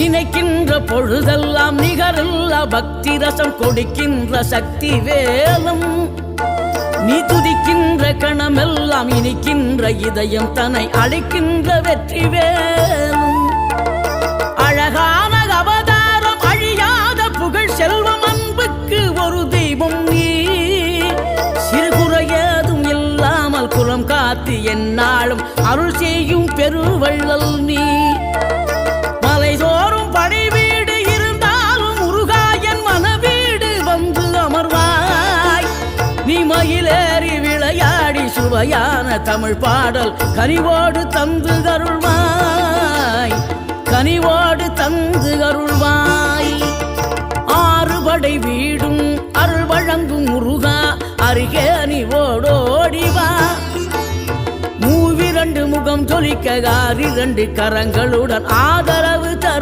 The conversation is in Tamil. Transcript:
நினைக்கின்ற பொழுதெல்லாம் நிகரில்லா பக்தி ரசம் கொடுக்கின்ற சக்தி வேலும் நீ துதிக்கின்ற கணமெல்லாம் இனிக்கின்ற இதயம் தன்னை அழைக்கின்ற வெற்றி வேலும் அழகான அவதாரம் அழியாத புகழ் செல்வம் அன்புக்கு ஒரு தெய்வம் நீ சிறுகுறையதும் இல்லாமல் குலம் காத்து எந்நாளும் அருள் செய்யும் பெருவள்ளல் நீ மலைதோறும் படை வீடு இருந்தாலும் முருகாயன் மனவீடு வந்து அமர்வாய் நீ மயிலேறி விளையாடி சுவையான தமிழ் பாடல் கனிவோடு தந்து அருள்வாய் கனிவோடு தந்து அருள்வாய் ஆறுபடை வீடும் அருள் வழங்கும் முருகா அருகே நீ ஓடோடிவா மூவிரண்டு முகம் ஜொலிக்க 6 கரங்களுடன் ஆதரவு தரும்